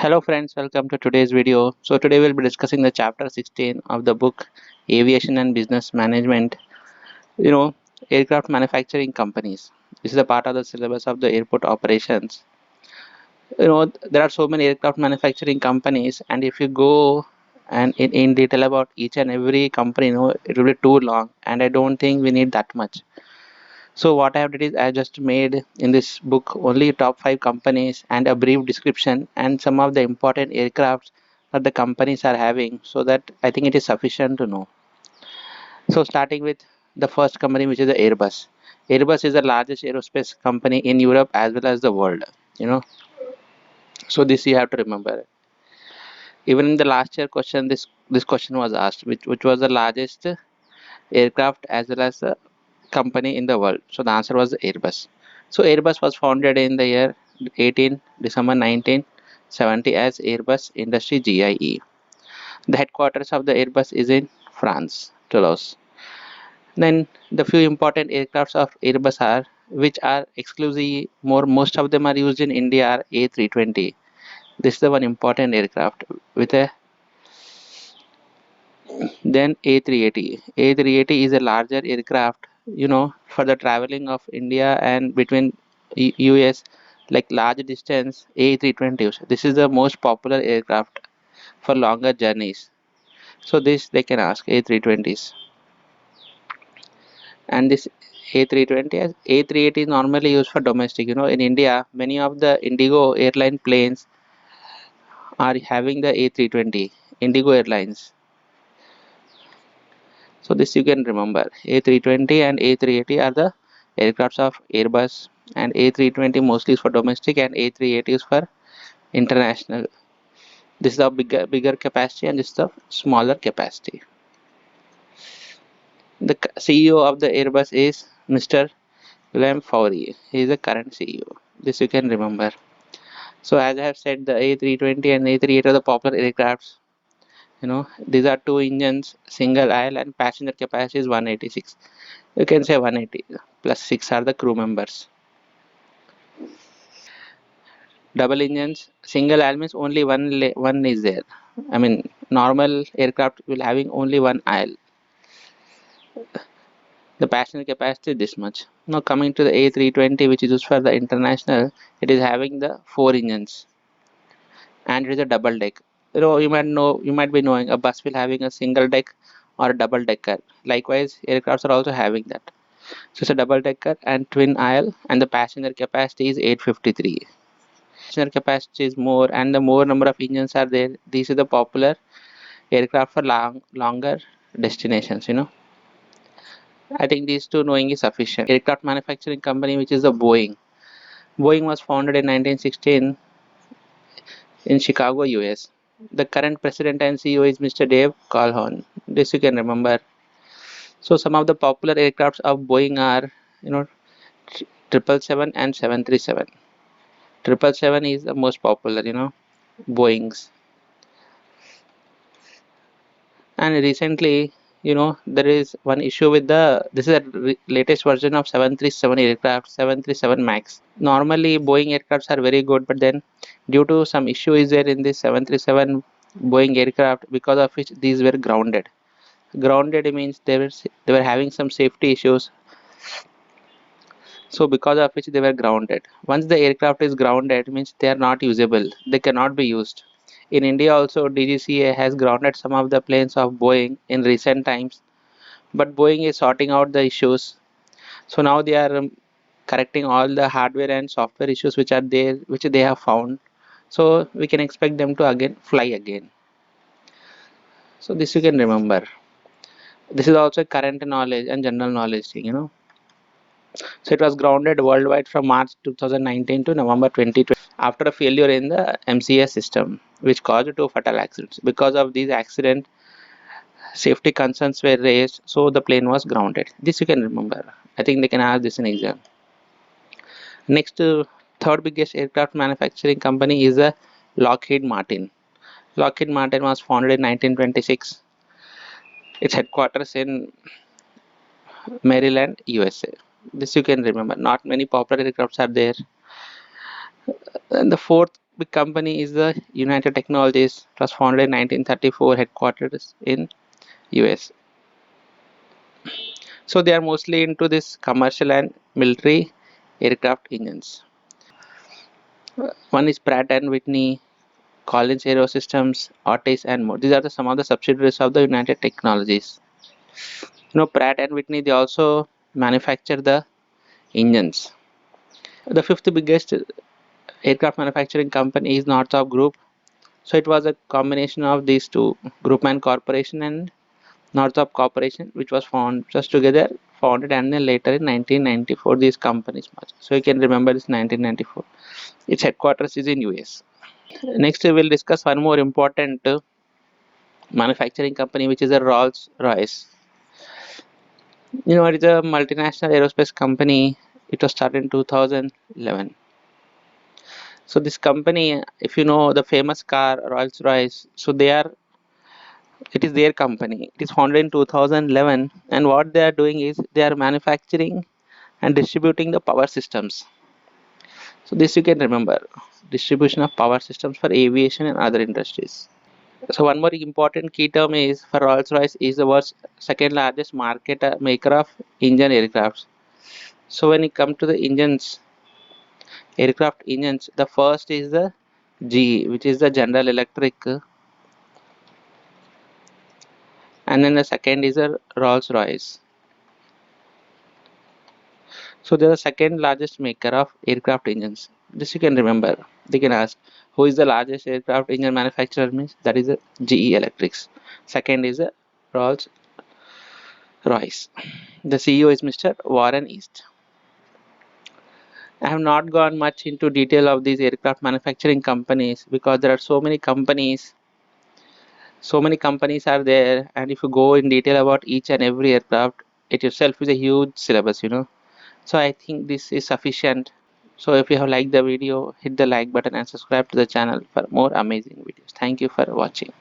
Hello friends, welcome to today's video. So today we'll be discussing the chapter 16 of the book Aviation and Business Management, you know, aircraft manufacturing companies. This is a part of the syllabus of the airport operations. There are so many aircraft manufacturing companies and if you go and in detail about each and every company, it will be too long and I don't think we need that much. So what I have did is I just made in this book only top 5 companies and a brief description and some of the important aircrafts that the companies are having so that I think it is sufficient to know. So starting with the first company which is the Airbus. Airbus is the largest aerospace company in Europe as well as the world. You know, so this you have to remember. Even in the last year question, this question was asked, which was the largest aircraft as well as the company in the world. So the answer was Airbus. So Airbus was founded in the year 18 December 1970 as Airbus Industrie GIE. The headquarters of the Airbus is in France, Toulouse. Then the few important aircrafts of Airbus are which are exclusively most of them are used in India are A320. This is the one important aircraft with a then A380. A380 is a larger aircraft, for the traveling of India and between US, like large distance A320s. This is the most popular aircraft for longer journeys. So this they can ask A320s. And this A320 as A380 is normally used for domestic. In India, many of the Indigo airline planes are having the A320. Indigo Airlines. So this you can remember. A320 and A380 are the aircrafts of Airbus, and A320 mostly is for domestic and A380 is for international. This is the bigger capacity and this is the smaller capacity. The CEO of the Airbus is Mr. William Faury. He is the current CEO. This you can remember. So as I have said, the A320 and A380 are the popular aircrafts. These are two engines, single aisle, and passenger capacity is 186. You can say 180 plus 6 are the crew members. Double engines, single aisle means only one is there. I mean, normal aircraft will having only one aisle. The passenger capacity is this much. Now coming to the A320, which is used for the international, it is having the 4 engines and it is a double deck. You might be knowing a bus will having a single deck or a double decker. Likewise, aircrafts are also having that. So it's a double decker and twin aisle, and the passenger capacity is 853. Passenger capacity is more, and the more number of engines are there. These are the popular aircraft for longer destinations. I think these two knowing is sufficient. Aircraft manufacturing company, which is the Boeing. Boeing was founded in 1916 in Chicago, US. The current president and CEO is Mr. Dave Calhoun. This you can remember. So some of the popular aircrafts of Boeing are, you know, 777 and 737. 777 is the most popular, Boeing's. And recently, there is one issue with this is the latest version of 737 aircraft, 737 Max. Normally, Boeing aircrafts are very good, but then due to some issue is there in this 737 Boeing aircraft, because of which these were grounded. Grounded means they were having some safety issues, so because of which they were grounded. Once the aircraft is grounded means they are not usable, they cannot be used. In India also, DGCA has grounded some of the planes of Boeing in recent times, but Boeing is sorting out the issues. So now they are correcting all the hardware and software issues which are there, which they have found. So we can expect them to again fly again. So this you can remember. This is also current knowledge and general knowledge thing. So it was grounded worldwide from March 2019 to November 2020 after a failure in the MCS system, which caused 2 fatal accidents. Because of these accidents, safety concerns were raised, so the plane was grounded. This you can remember. I think they can ask this in exam. Next, third biggest aircraft manufacturing company is the Lockheed Martin. Lockheed Martin was founded in 1926. Its headquarters in Maryland, USA. This you can remember. Not many popular aircrafts are there. And the fourth big company is the United Technologies. It was founded in 1934, headquartered in US. So they are mostly into this commercial and military aircraft engines. One is Pratt and Whitney, Collins Aerosystems, Otis, and more. These are some of the subsidiaries of the United Technologies. Pratt and Whitney, they also manufacture the engines. The fifth biggest aircraft manufacturing company is Northrop Group. So it was a combination of these two, Grumman Corporation and Northrop Corporation, which was founded just together, founded, and then later in 1994 these companies merged. So you can remember this 1994. Its headquarters is in US. Next we will discuss one more important manufacturing company, which is a Rolls-Royce. It is a multinational aerospace company. It was started in 2011. So this company, if you know the famous car Rolls-Royce, so it is their company. It is founded in 2011, and what they are doing is they are manufacturing and distributing the power systems. So this you can remember, distribution of power systems for aviation and other industries. So one more important key term is for Rolls-Royce is the world's second largest market maker of engine aircrafts. So when it comes to the engines, aircraft engines, the first is the GE, which is the General Electric, and then the second is the Rolls-Royce. So they are the second largest maker of aircraft engines. This you can remember. They can ask who is the largest aircraft engine manufacturer, means that is the GE Electrics. Second is the Rolls Royce. The CEO is Mr. Warren East. I have not gone much into detail of these aircraft manufacturing companies because there are so many companies. So many companies are there, and if you go in detail about each and every aircraft, it itself is a huge syllabus. So I think this is sufficient. So if you have liked the video, hit the like button and subscribe to the channel for more amazing videos. Thank you for watching.